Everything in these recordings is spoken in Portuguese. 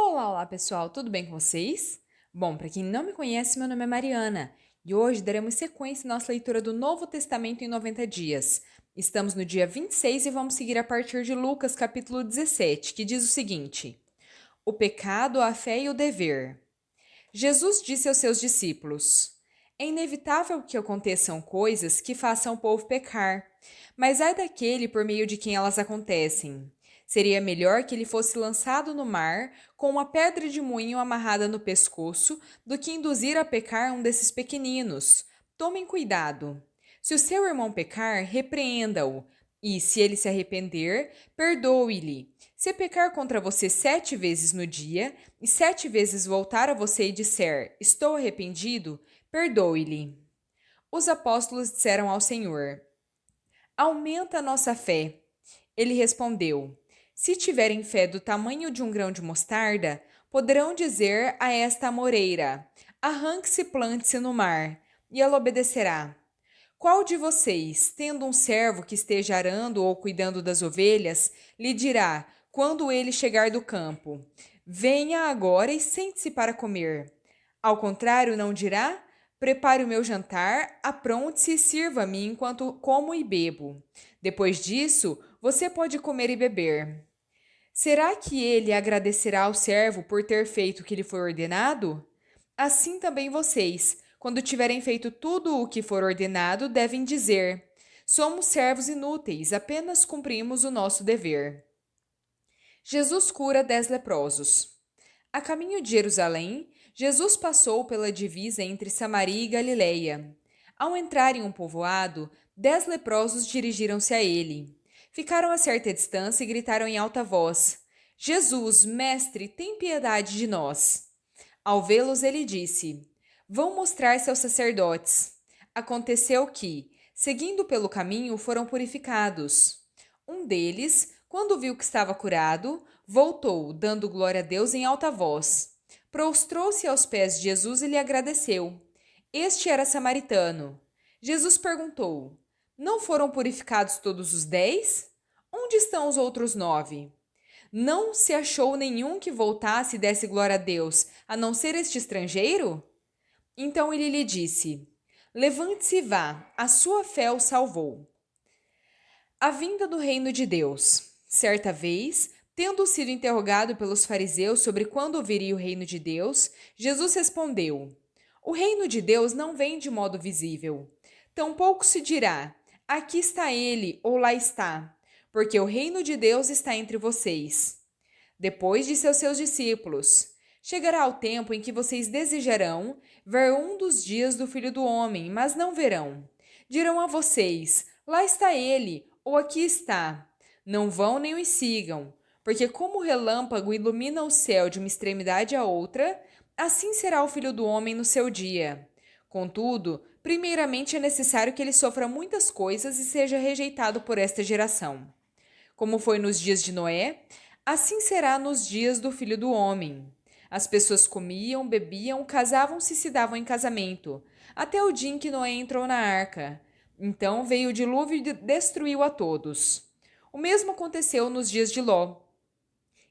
Olá, pessoal, tudo bem com vocês? Bom, para quem não me conhece, meu nome é Mariana e hoje daremos sequência à nossa leitura do Novo Testamento em 90 dias. Estamos no dia 26 e vamos seguir a partir de Lucas, capítulo 17, que diz o seguinte: O pecado, a fé e o dever. Jesus disse aos seus discípulos: É inevitável que aconteçam coisas que façam o povo pecar, mas ai daquele por meio de quem elas acontecem. Seria melhor que ele fosse lançado no mar com uma pedra de moinho amarrada no pescoço do que induzir a pecar um desses pequeninos. Tomem cuidado. Se o seu irmão pecar, repreenda-o, e, se ele se arrepender, perdoe-lhe. Se pecar contra você 7 vezes no dia, e 7 vezes voltar a você e disser: Estou arrependido, perdoe-lhe. Os apóstolos disseram ao Senhor: Aumenta a nossa fé. Ele respondeu: Se tiverem fé do tamanho de um grão de mostarda, poderão dizer a esta amoreira: Arranque-se e plante-se no mar, e ela obedecerá. Qual de vocês, tendo um servo que esteja arando ou cuidando das ovelhas, lhe dirá, quando ele chegar do campo: Venha agora e sente-se para comer? Ao contrário, não dirá: Prepare o meu jantar, apronte-se e sirva-me enquanto como e bebo. Depois disso, você pode comer e beber. Será que ele agradecerá ao servo por ter feito o que lhe foi ordenado? Assim também vocês, quando tiverem feito tudo o que for ordenado, devem dizer: Somos servos inúteis, apenas cumprimos o nosso dever. Jesus cura 10 leprosos. A caminho de Jerusalém, Jesus passou pela divisa entre Samaria e Galileia. Ao entrar em um povoado, 10 leprosos dirigiram-se a ele. Ficaram a certa distância e gritaram em alta voz: Jesus, mestre, tem piedade de nós. Ao vê-los, ele disse: Vão mostrar-se aos sacerdotes. Aconteceu que, seguindo pelo caminho, foram purificados. Um deles, quando viu que estava curado, voltou, dando glória a Deus em alta voz. Prostrou-se aos pés de Jesus e lhe agradeceu. Este era samaritano. Jesus perguntou: Não foram purificados todos os 10? Onde estão os outros 9? Não se achou nenhum que voltasse e desse glória a Deus, a não ser este estrangeiro? Então ele lhe disse: Levante-se e vá, a sua fé o salvou. A vinda do reino de Deus. Certa vez, tendo sido interrogado pelos fariseus sobre quando viria o reino de Deus, Jesus respondeu: O reino de Deus não vem de modo visível. Tampouco se dirá: Aqui está ele ou lá está, porque o reino de Deus está entre vocês. Depois disse aos seus discípulos: Chegará o tempo em que vocês desejarão ver um dos dias do Filho do Homem, mas não verão. Dirão a vocês: Lá está ele, ou aqui está. Não vão nem os sigam, porque como o relâmpago ilumina o céu de uma extremidade à outra, assim será o Filho do Homem no seu dia. Contudo, primeiramente é necessário que ele sofra muitas coisas e seja rejeitado por esta geração. Como foi nos dias de Noé, assim será nos dias do Filho do Homem. As pessoas comiam, bebiam, casavam-se e se davam em casamento, até o dia em que Noé entrou na arca. Então veio o dilúvio e destruiu a todos. O mesmo aconteceu nos dias de Ló.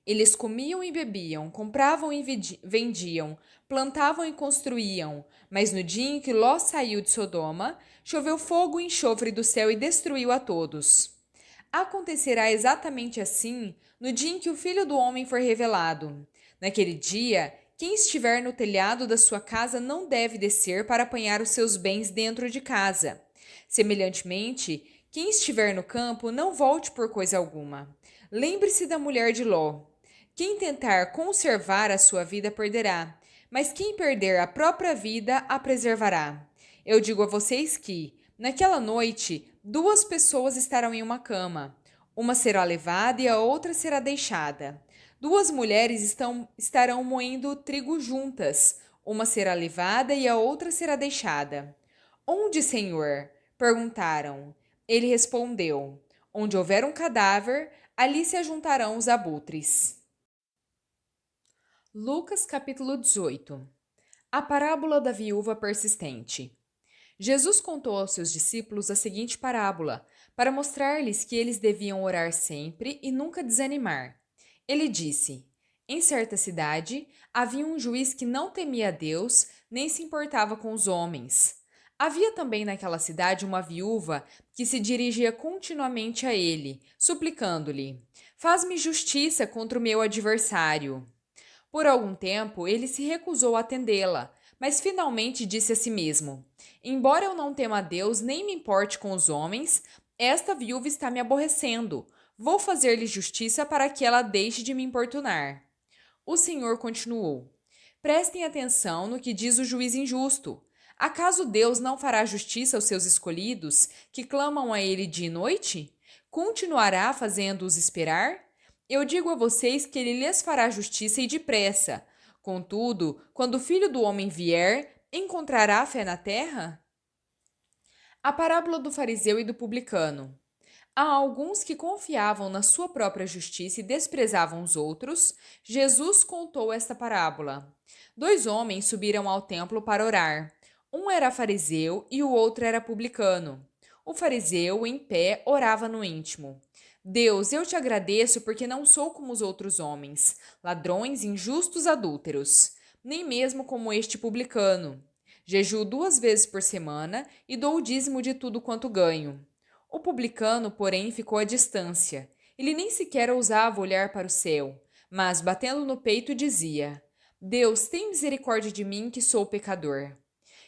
Eles comiam e bebiam, compravam e vendiam, plantavam e construíam. Mas no dia em que Ló saiu de Sodoma, choveu fogo e enxofre do céu e destruiu a todos. Acontecerá exatamente assim no dia em que o Filho do Homem for revelado. Naquele dia, quem estiver no telhado da sua casa não deve descer para apanhar os seus bens dentro de casa. Semelhantemente, quem estiver no campo não volte por coisa alguma. Lembre-se da mulher de Ló. Quem tentar conservar a sua vida perderá, mas quem perder a própria vida a preservará. Eu digo a vocês que, naquela noite, 2 pessoas estarão em uma cama. Uma será levada e a outra será deixada. 2 mulheres estarão moendo trigo juntas. Uma será levada e a outra será deixada. Onde, Senhor? Perguntaram. Ele respondeu: Onde houver um cadáver, ali se ajuntarão os abutres. Lucas capítulo 18. A parábola da viúva persistente. Jesus contou aos seus discípulos a seguinte parábola, para mostrar-lhes que eles deviam orar sempre e nunca desanimar. Ele disse: Em certa cidade, havia um juiz que não temia a Deus, nem se importava com os homens. Havia também naquela cidade uma viúva que se dirigia continuamente a ele, suplicando-lhe: Faz-me justiça contra o meu adversário. Por algum tempo, ele se recusou a atendê-la, mas finalmente disse a si mesmo: Embora eu não tema a Deus nem me importe com os homens, esta viúva está me aborrecendo. Vou fazer-lhe justiça para que ela deixe de me importunar. O Senhor continuou: Prestem atenção no que diz o juiz injusto. Acaso Deus não fará justiça aos seus escolhidos, que clamam a ele dia e noite? Continuará fazendo-os esperar? Eu digo a vocês que ele lhes fará justiça e depressa. Contudo, quando o Filho do Homem vier, encontrará fé na terra? A parábola do fariseu e do publicano. A alguns que confiavam na sua própria justiça e desprezavam os outros, Jesus contou esta parábola. Dois homens subiram ao templo para orar. Um era fariseu e o outro era publicano. O fariseu, em pé, orava no íntimo: Deus, eu te agradeço porque não sou como os outros homens, ladrões, injustos, adúlteros, nem mesmo como este publicano. Jejuo 2 vezes por semana e dou o dízimo de tudo quanto ganho. O publicano, porém, ficou à distância. Ele nem sequer ousava olhar para o céu, mas, batendo no peito, dizia: Deus, tem misericórdia de mim, que sou pecador.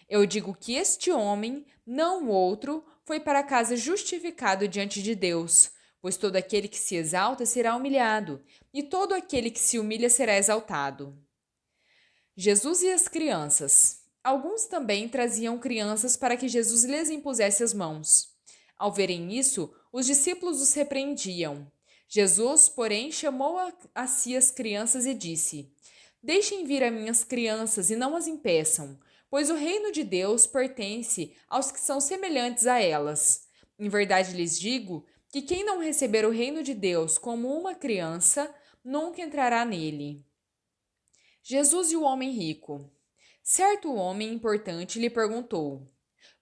Eu digo que este homem, não o outro, foi para casa justificado diante de Deus, pois todo aquele que se exalta será humilhado, e todo aquele que se humilha será exaltado. Jesus e as crianças. Alguns também traziam crianças para que Jesus lhes impusesse as mãos. Ao verem isso, os discípulos os repreendiam. Jesus, porém, chamou a si as crianças e disse: Deixem vir as minhas crianças e não as impeçam, pois o reino de Deus pertence aos que são semelhantes a elas. Em verdade lhes digo que quem não receber o reino de Deus como uma criança, nunca entrará nele. Jesus e o homem rico. Certo homem importante lhe perguntou: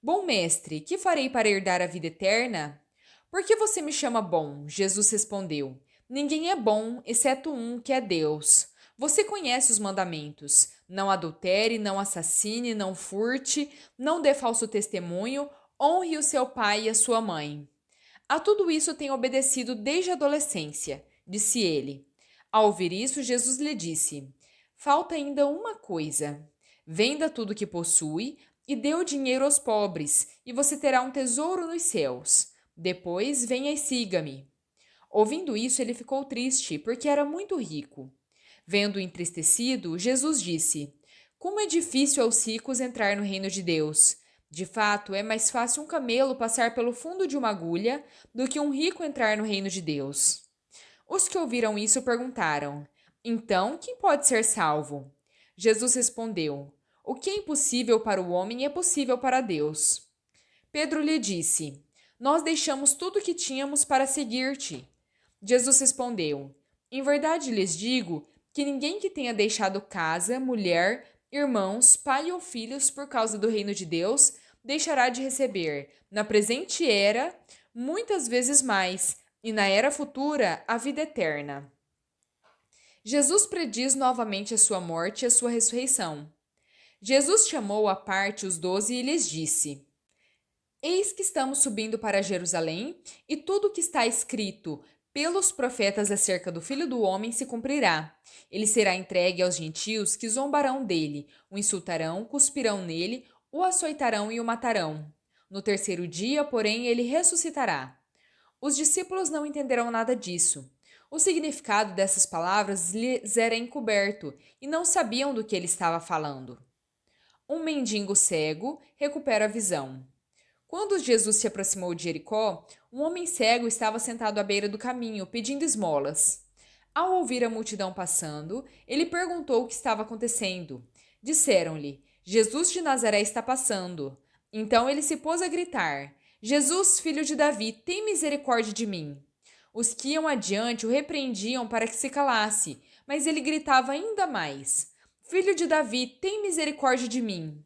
Bom mestre, que farei para herdar a vida eterna? Por que você me chama bom? Jesus respondeu: Ninguém é bom, exceto um, que é Deus. Você conhece os mandamentos: não adultere, não assassine, não furte, não dê falso testemunho, honre o seu pai e a sua mãe. A tudo isso tenho obedecido desde a adolescência, disse ele. Ao ouvir isso, Jesus lhe disse: Falta ainda uma coisa. Venda tudo que possui e dê o dinheiro aos pobres, e você terá um tesouro nos céus. Depois, venha e siga-me. Ouvindo isso, ele ficou triste, porque era muito rico. Vendo-o entristecido, Jesus disse: Como é difícil aos ricos entrar no reino de Deus. De fato, é mais fácil um camelo passar pelo fundo de uma agulha do que um rico entrar no reino de Deus. Os que ouviram isso perguntaram: Então, quem pode ser salvo? Jesus respondeu: O que é impossível para o homem é possível para Deus. Pedro lhe disse: Nós deixamos tudo o que tínhamos para seguir-te. Jesus respondeu: Em verdade lhes digo que ninguém que tenha deixado casa, mulher, irmãos, pai ou filhos por causa do reino de Deus deixará de receber, na presente era, muitas vezes mais, e na era futura, a vida eterna. Jesus prediz novamente a sua morte e a sua ressurreição. Jesus chamou à parte os 12 e lhes disse: Eis que estamos subindo para Jerusalém, e tudo o que está escrito pelos profetas acerca do Filho do Homem se cumprirá. Ele será entregue aos gentios que zombarão dele, o insultarão, cuspirão nele, o açoitarão e o matarão. No terceiro dia, porém, ele ressuscitará. Os discípulos não entenderam nada disso. O significado dessas palavras lhes era encoberto e não sabiam do que ele estava falando. Um mendigo cego recupera a visão. Quando Jesus se aproximou de Jericó, um homem cego estava sentado à beira do caminho, pedindo esmolas. Ao ouvir a multidão passando, ele perguntou o que estava acontecendo. Disseram-lhe: Jesus de Nazaré está passando. Então ele se pôs a gritar: Jesus, filho de Davi, tem misericórdia de mim. Os que iam adiante o repreendiam para que se calasse, mas ele gritava ainda mais: Filho de Davi, tem misericórdia de mim.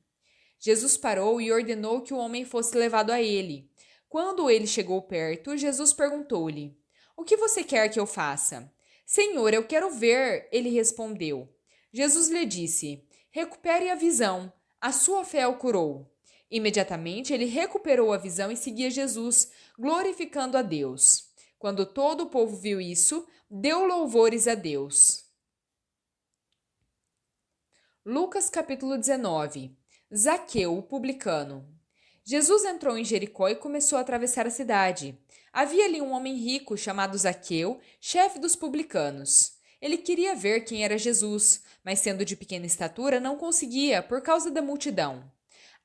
Jesus parou e ordenou que o homem fosse levado a ele. Quando ele chegou perto, Jesus perguntou-lhe: O que você quer que eu faça? Senhor, eu quero ver, ele respondeu. Jesus lhe disse: recupere a visão, a sua fé o curou. Imediatamente ele recuperou a visão e seguia Jesus, glorificando a Deus. Quando todo o povo viu isso, deu louvores a Deus. Lucas capítulo 19. Zaqueu, o publicano. Jesus entrou em Jericó e começou a atravessar a cidade. Havia ali um homem rico chamado Zaqueu, chefe dos publicanos. Ele queria ver quem era Jesus, mas sendo de pequena estatura não conseguia por causa da multidão.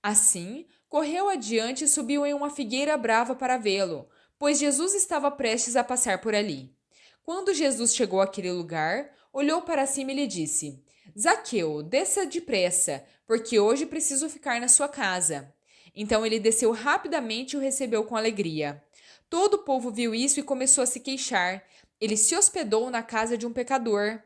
Assim, correu adiante e subiu em uma figueira brava para vê-lo, pois Jesus estava prestes a passar por ali. Quando Jesus chegou àquele lugar, olhou para cima e lhe disse: Zaqueu, desça depressa, porque hoje preciso ficar na sua casa. Então ele desceu rapidamente e o recebeu com alegria. Todo o povo viu isso e começou a se queixar. Ele se hospedou na casa de um pecador.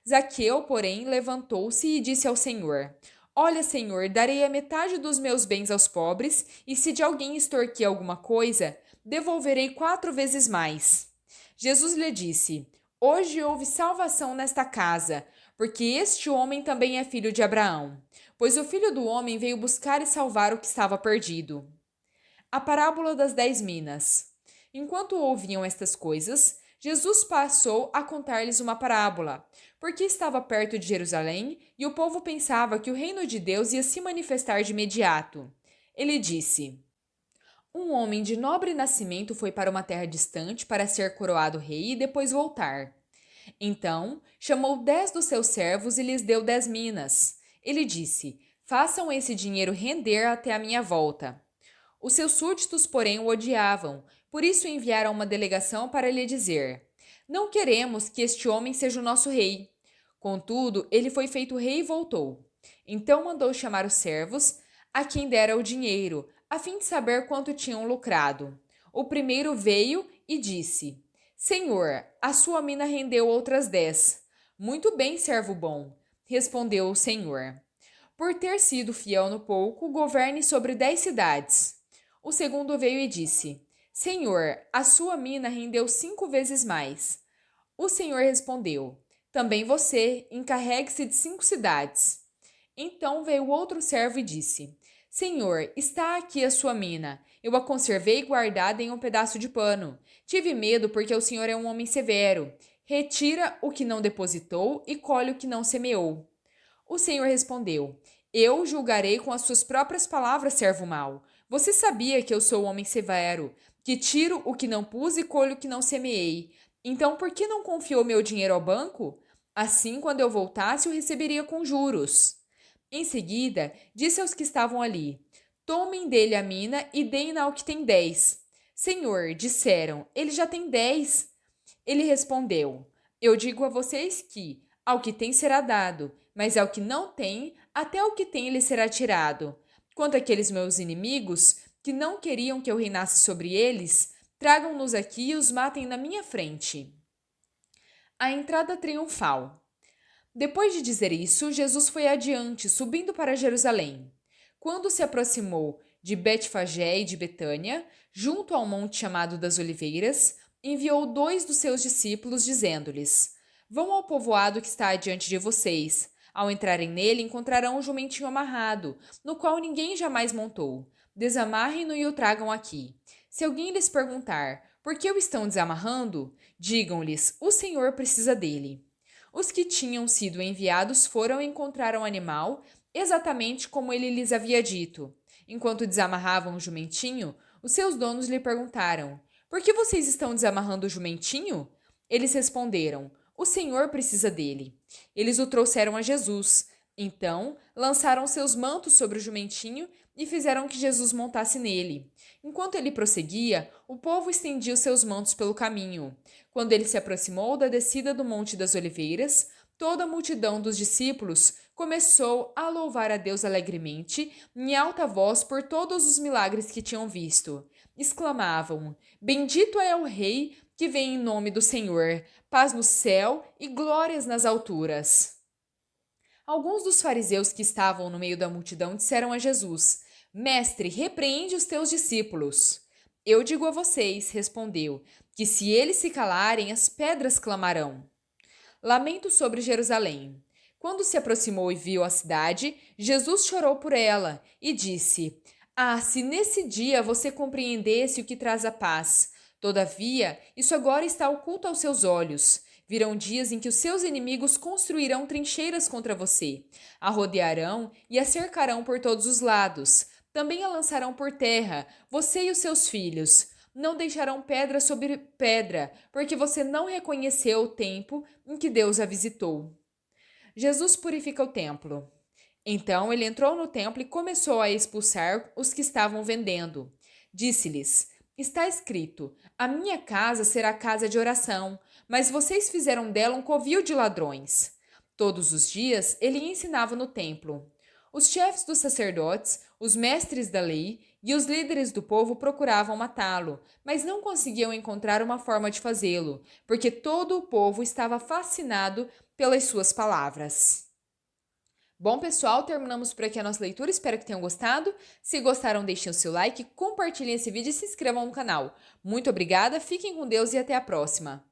Zaqueu, porém, levantou-se e disse ao Senhor: Olha, Senhor, darei a metade dos meus bens aos pobres, e se de alguém extorquir alguma coisa, devolverei 4 vezes mais. Jesus lhe disse: Hoje houve salvação nesta casa, porque este homem também é filho de Abraão, pois o Filho do Homem veio buscar e salvar o que estava perdido. A parábola das 10 minas. Enquanto ouviam estas coisas, Jesus passou a contar-lhes uma parábola, porque estava perto de Jerusalém e o povo pensava que o reino de Deus ia se manifestar de imediato. Ele disse: Um homem de nobre nascimento foi para uma terra distante para ser coroado rei e depois voltar. Então, chamou 10 dos seus servos e lhes deu 10 minas. Ele disse: Façam esse dinheiro render até a minha volta. Os seus súditos, porém, o odiavam, por isso enviaram uma delegação para lhe dizer: Não queremos que este homem seja o nosso rei. Contudo, ele foi feito rei e voltou. Então mandou chamar os servos, a quem dera o dinheiro, a fim de saber quanto tinham lucrado. O primeiro veio e disse: Senhor, a sua mina rendeu outras 10. Muito bem, servo bom, respondeu o Senhor. Por ter sido fiel no pouco, governe sobre 10 cidades. O segundo veio e disse: Senhor, a sua mina rendeu 5 vezes mais. O Senhor respondeu: Também você, encarregue-se de 5 cidades. Então veio outro servo e disse: Senhor, está aqui a sua mina. Eu a conservei guardada em um pedaço de pano. Tive medo porque o Senhor é um homem severo. Retira o que não depositou e colhe o que não semeou. O Senhor respondeu: Eu julgarei com as suas próprias palavras, servo mau. Você sabia que eu sou o homem severo, que tiro o que não pus e colho o que não semeei. Então, por que não confiou meu dinheiro ao banco? Assim, quando eu voltasse, o receberia com juros. Em seguida, disse aos que estavam ali: Tomem dele a mina e deem-na ao que tem 10. Senhor, disseram, ele já tem 10. Ele respondeu: Eu digo a vocês que, ao que tem será dado, mas ao que não tem, até o que tem lhe será tirado. Quanto àqueles meus inimigos, que não queriam que eu reinasse sobre eles, tragam-nos aqui e os matem na minha frente. A entrada triunfal. Depois de dizer isso, Jesus foi adiante, subindo para Jerusalém. Quando se aproximou de Betfagé e de Betânia, junto ao monte chamado das Oliveiras, enviou 2 dos seus discípulos, dizendo-lhes: Vão ao povoado que está adiante de vocês. Ao entrarem nele, encontrarão um jumentinho amarrado, no qual ninguém jamais montou. Desamarrem-no e o tragam aqui. Se alguém lhes perguntar: Por que o estão desamarrando? Digam-lhes: O Senhor precisa dele. Os que tinham sido enviados foram e encontraram o animal, exatamente como ele lhes havia dito. Enquanto desamarravam o jumentinho, os seus donos lhe perguntaram: Por que vocês estão desamarrando o jumentinho? Eles responderam: O Senhor precisa dele. Eles o trouxeram a Jesus. Então, lançaram seus mantos sobre o jumentinho e fizeram que Jesus montasse nele. Enquanto ele prosseguia, o povo estendia os seus mantos pelo caminho. Quando ele se aproximou da descida do Monte das Oliveiras, toda a multidão dos discípulos começou a louvar a Deus alegremente, em alta voz, por todos os milagres que tinham visto. Exclamavam: Bendito é o Rei que vem em nome do Senhor, paz no céu e glórias nas alturas. Alguns dos fariseus que estavam no meio da multidão disseram a Jesus: Mestre, repreende os teus discípulos. Eu digo a vocês, respondeu, que se eles se calarem, as pedras clamarão. Lamento sobre Jerusalém. Quando se aproximou e viu a cidade, Jesus chorou por ela e disse: Ah, se nesse dia você compreendesse o que traz a paz! Todavia, isso agora está oculto aos seus olhos. Virão dias em que os seus inimigos construirão trincheiras contra você, a rodearão e a cercarão por todos os lados. Também a lançarão por terra, você e os seus filhos. Não deixarão pedra sobre pedra, porque você não reconheceu o tempo em que Deus a visitou. Jesus purifica o templo. Então ele entrou no templo e começou a expulsar os que estavam vendendo. Disse-lhes: Está escrito: A minha casa será casa de oração, mas vocês fizeram dela um covil de ladrões. Todos os dias ele ensinava no templo. Os chefes dos sacerdotes, os mestres da lei e os líderes do povo procuravam matá-lo, mas não conseguiam encontrar uma forma de fazê-lo, porque todo o povo estava fascinado pelas suas palavras. Bom, pessoal, terminamos por aqui a nossa leitura. Espero que tenham gostado. Se gostaram, deixem o seu like, compartilhem esse vídeo e se inscrevam no canal. Muito obrigada, fiquem com Deus e até a próxima.